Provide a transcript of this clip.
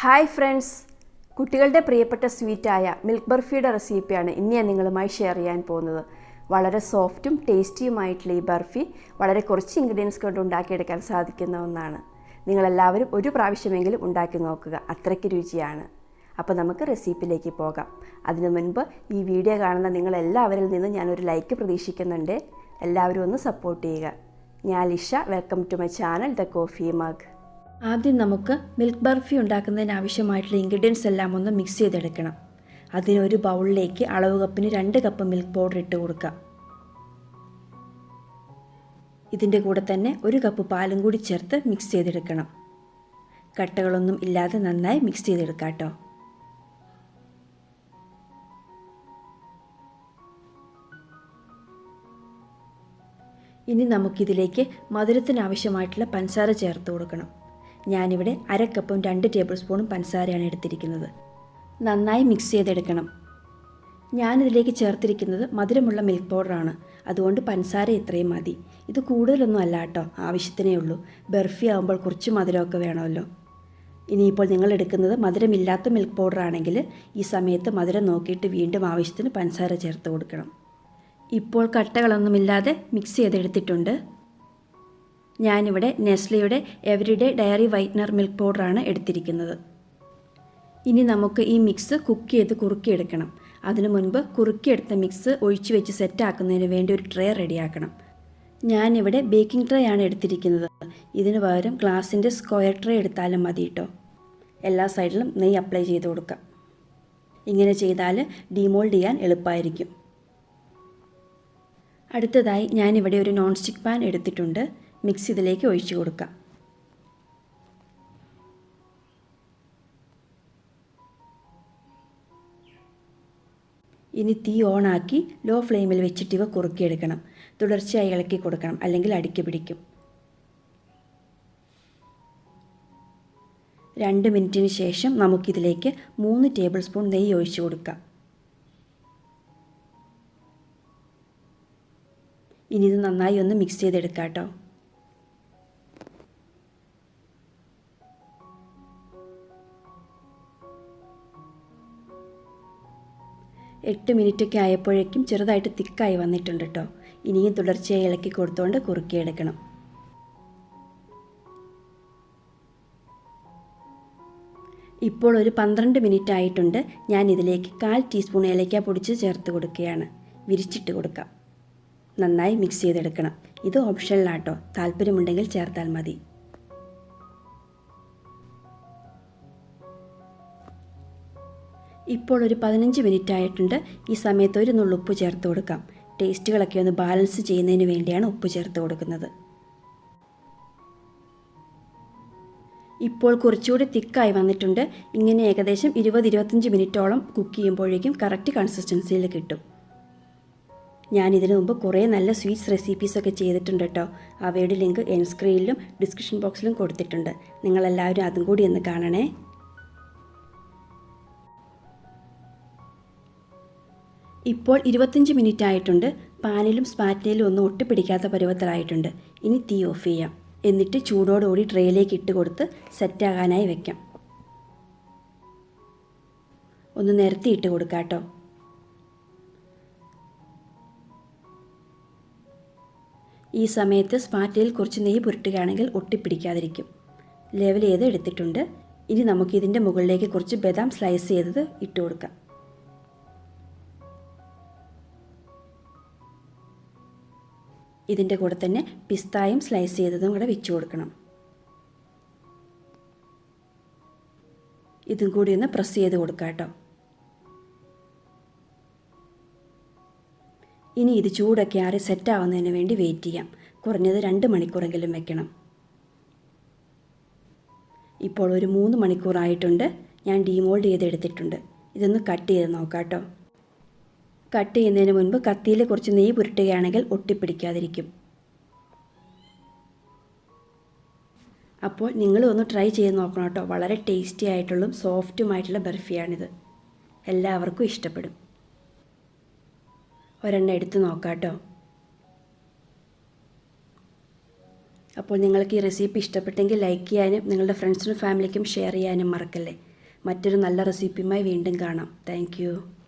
Hi friends, കുട്ടികളുടെ പ്രിയപ്പെട്ട സ്വീറ്റായ milk ബർഫിയുടെ റെസിപ്പിയാണ് ഇന്ന് ഞാൻ നിങ്ങളുമായി ഷെയർ ചെയ്യാൻ പോകുന്നത്. വളരെ സോഫ്റ്റും ടേസ്റ്റിയുമായിട്ടുള്ള ഈ ബർഫി വളരെ കുറച്ച് ഇൻഗ്രീഡിയൻസ് കൊണ്ട് ഉണ്ടാക്കിയെടുക്കാൻ സാധിക്കുന്ന ഒന്നാണ്. നിങ്ങളെല്ലാവരും ഒരു പ്രാവശ്യമെങ്കിലും ഉണ്ടാക്കി നോക്കുക, അത്രയ്ക്ക് രുചിയാണ്. അപ്പോൾ നമുക്ക് റെസിപ്പിയിലേക്ക് പോകാം. അതിനു മുൻപ് ഈ വീഡിയോ കാണുന്ന നിങ്ങളെല്ലാവരിൽ നിന്നും ഞാനൊരു ലൈക്ക് പ്രതീക്ഷിക്കുന്നുണ്ട്. എല്ലാവരും ഒന്ന് സപ്പോർട്ട് ചെയ്യുക. ഞാൻ Lisha, welcome to my channel the coffee mug. ആദ്യം നമുക്ക് മിൽക്ക് ബർഫി ഉണ്ടാക്കുന്നതിന് ആവശ്യമായിട്ടുള്ള ഇൻഗ്രീഡിയൻസ് എല്ലാം ഒന്ന് മിക്സ് ചെയ്തെടുക്കണം. അതിനൊരു ബൗളിലേക്ക് അളവ് കപ്പിന് 2 കപ്പ് മിൽക്ക് പൗഡർ ഇട്ട് കൊടുക്കാം. ഇതിൻ്റെ കൂടെ തന്നെ 1 കപ്പ് പാലും കൂടി ചേർത്ത് മിക്സ് ചെയ്തെടുക്കണം. കട്ടകളൊന്നും ഇല്ലാതെ നന്നായി മിക്സ് ചെയ്തെടുക്കാം കേട്ടോ. ഇനി നമുക്കിതിലേക്ക് മധുരത്തിന് ആവശ്യമായിട്ടുള്ള പഞ്ചസാര ചേർത്ത് കൊടുക്കണം. ഞാനിവിടെ 1/2 കപ്പും 2 ടേബിൾ സ്പൂണും പഞ്ചസാരയാണ് എടുത്തിരിക്കുന്നത്. നന്നായി മിക്സ് ചെയ്തെടുക്കണം. ഞാനിതിലേക്ക് ചേർത്തിരിക്കുന്നത് മധുരമുള്ള മിൽക്ക് പൗഡറാണ്, അതുകൊണ്ട് പഞ്ചസാര ഇത്രയും മതി. ഇത് കൂടുതലൊന്നും അല്ല കേട്ടോ, ആവശ്യത്തിനേ ഉള്ളൂ. ബർഫി ആകുമ്പോൾ കുറച്ച് മധുരമൊക്കെ വേണമല്ലോ. ഇനിയിപ്പോൾ നിങ്ങൾ എടുക്കുന്നത് മധുരമില്ലാത്ത മിൽക്ക് പൗഡറാണെങ്കിൽ ഈ സമയത്ത് മധുരം നോക്കിയിട്ട് വീണ്ടും ആവശ്യത്തിന് പഞ്ചസാര ചേർത്ത് കൊടുക്കണം. ഇപ്പോൾ കട്ടകളൊന്നുമില്ലാതെ മിക്സ് ചെയ്തെടുത്തിട്ടുണ്ട്. ഞാനിവിടെ നെസ്ലയുടെ എവരിഡേ ഡയറി വൈറ്റ്നർ മിൽക്ക് പൗഡറാണ് എടുത്തിരിക്കുന്നത്. ഇനി നമുക്ക് ഈ മിക്സ് കുക്ക് ചെയ്ത് കുറുക്കിയെടുക്കണം. അതിനു മുൻപ് കുറുക്കിയെടുത്ത മിക്സ് ഒഴിച്ചു വെച്ച് സെറ്റാക്കുന്നതിന് വേണ്ടി ഒരു ട്രേ റെഡിയാക്കണം. ഞാനിവിടെ ബേക്കിംഗ് ട്രേ ആണ് എടുത്തിരിക്കുന്നത്. ഇതിന് പകരം ഗ്ലാസിൻ്റെ സ്ക്വയർ ട്രേ എടുത്താലും മതി കേട്ടോ. എല്ലാ സൈഡിലും നെയ്യ് അപ്ലൈ ചെയ്ത് കൊടുക്കാം. ഇങ്ങനെ ചെയ്താൽ ഡീമോൾഡ് ചെയ്യാൻ എളുപ്പമായിരിക്കും. അടുത്തതായി ഞാനിവിടെ ഒരു നോൺ സ്റ്റിക്ക് പാൻ എടുത്തിട്ടുണ്ട്. മിക്സ് ഇതിലേക്ക് ഒഴിച്ചു കൊടുക്കാം. ഇനി തീ ഓണാക്കി ലോ ഫ്ലെയിമിൽ വെച്ചിട്ട് ഇവ കുറുക്കിയെടുക്കണം. തുടർച്ചയായി ഇളക്കി കൊടുക്കണം, അല്ലെങ്കിൽ അടിക്ക് പിടിക്കും. 2 മിനിറ്റിന് ശേഷം നമുക്കിതിലേക്ക് 3 ടേബിൾ സ്പൂൺ നെയ്യ് ഒഴിച്ചു കൊടുക്കാം. ഇനി ഇത് നന്നായി ഒന്ന് മിക്സ് ചെയ്തെടുക്കാം കേട്ടോ. 8 മിനിറ്റൊക്കെ ആയപ്പോഴേക്കും ചെറുതായിട്ട് തിക്കായി വന്നിട്ടുണ്ട് കേട്ടോ. ഇനിയും തുടർച്ചയായി ഇളക്കി കൊടുത്തുകൊണ്ട് കുറുക്കിയെടുക്കണം. ഇപ്പോൾ ഒരു 12 മിനിറ്റ് ആയിട്ടുണ്ട്. ഞാൻ ഇതിലേക്ക് 1/4 ടീസ്പൂൺ ഏലക്ക പൊടിച്ച് ചേർത്ത് കൊടുക്കുകയാണ്. വിരിച്ചിട്ട് കൊടുക്കാം. നന്നായി മിക്സ് ചെയ്തെടുക്കണം. ഇത് ഓപ്ഷനിലാട്ടോ, താല്പര്യമുണ്ടെങ്കിൽ ചേർത്താൽ മതി. ഇപ്പോൾ ഒരു 15 മിനിറ്റ് ആയിട്ടുണ്ട്. ഈ സമയത്ത് ഒരു നുള്ളു ഉപ്പ് ചേർത്ത് കൊടുക്കാം. ടേസ്റ്റുകളൊക്കെ ഒന്ന് ബാലൻസ് ചെയ്യുന്നതിന് വേണ്ടിയാണ് ഉപ്പ് ചേർത്ത് കൊടുക്കുന്നത്. ഇപ്പോൾ കുറച്ചുകൂടി തിക്കായി വന്നിട്ടുണ്ട്. ഇങ്ങനെ ഏകദേശം 20-25 മിനിറ്റോളം കുക്ക് ചെയ്യുമ്പോഴേക്കും കറക്റ്റ് കൺസിസ്റ്റൻസിയിൽ കിട്ടും. ഞാൻ ഇതിനു മുമ്പ് കുറേ നല്ല സ്വീറ്റ്സ് റെസിപ്പീസൊക്കെ ചെയ്തിട്ടുണ്ട് കേട്ടോ. അവയുടെ ലിങ്ക് എൻ സ്ക്രീനിലും ഡിസ്ക്രിപ്ഷൻ ബോക്സിലും കൊടുത്തിട്ടുണ്ട്. നിങ്ങളെല്ലാവരും അതും കൂടി ഒന്ന് കാണണേ. ഇപ്പോൾ 25 മിനിറ്റ് ആയിട്ടുണ്ട്. പാനിലും സ്പാറ്റിലും ഒന്നും ഒട്ടിപ്പിടിക്കാത്ത പരുവത്തിലായിട്ടുണ്ട്. ഇനി തീ ഓഫ് ചെയ്യാം. എന്നിട്ട് ചൂടോടുകൂടി ട്രേയിലേക്ക് ഇട്ട് കൊടുത്ത് സെറ്റാകാനായി വെക്കാം. ഒന്ന് നിരത്തി ഇട്ട് കൊടുക്കാം കേട്ടോ. ഈ സമയത്ത് സ്പാറ്റിൽ കുറച്ച് നെയ്യ് പുരട്ടുകയാണെങ്കിൽ ഒട്ടിപ്പിടിക്കാതിരിക്കും. ലെവൽ ചെയ്ത് എടുത്തിട്ടുണ്ട്. ഇനി നമുക്കിതിൻ്റെ മുകളിലേക്ക് കുറച്ച് ബദാം സ്ലൈസ് ചെയ്തത് ഇട്ട് കൊടുക്കാം. ഇതിൻ്റെ കൂടെ തന്നെ പിസ്തായും സ്ലൈസ് ചെയ്തതും കൂടെ വെച്ച് കൊടുക്കണം. ഇതും കൂടി ഒന്ന് പ്രസ് ചെയ്ത് കൊടുക്കാം കേട്ടോ. ഇനി ഇത് ചൂടൊക്കെ ആറി സെറ്റാവുന്നതിന് വേണ്ടി വെയിറ്റ് ചെയ്യാം. കുറഞ്ഞത് 2 മണിക്കൂറെങ്കിലും വെക്കണം. ഇപ്പോൾ ഒരു 3 മണിക്കൂറായിട്ടുണ്ട്. ഞാൻ ഡീമോൾഡ് ചെയ്ത് എടുത്തിട്ടുണ്ട്. ഇതൊന്ന് കട്ട് ചെയ്ത് നോക്കാം കേട്ടോ. കട്ട് ചെയ്യുന്നതിന് മുൻപ് കത്തിയിൽ കുറച്ച് നെയ്യ് പുരട്ടുകയാണെങ്കിൽ ഒട്ടിപ്പിടിക്കാതിരിക്കും. അപ്പോൾ നിങ്ങളും ഒന്ന് ട്രൈ ചെയ്ത് നോക്കണം കേട്ടോ. വളരെ ടേസ്റ്റി ആയിട്ടുള്ളതും സോഫ്റ്റുമായിട്ടുള്ള ബർഫിയാണിത്. എല്ലാവർക്കും ഇഷ്ടപ്പെടും. ഒരെണ്ണം എടുത്ത് നോക്കാം കേട്ടോ. അപ്പോൾ നിങ്ങൾക്ക് ഈ റെസിപ്പി ഇഷ്ടപ്പെട്ടെങ്കിൽ ലൈക്ക് ചെയ്യാനും നിങ്ങളുടെ ഫ്രണ്ട്സിനും ഫാമിലിക്കും ഷെയർ ചെയ്യാനും മറക്കല്ലേ. മറ്റൊരു നല്ല റെസിപ്പിയുമായി വീണ്ടും കാണാം. താങ്ക്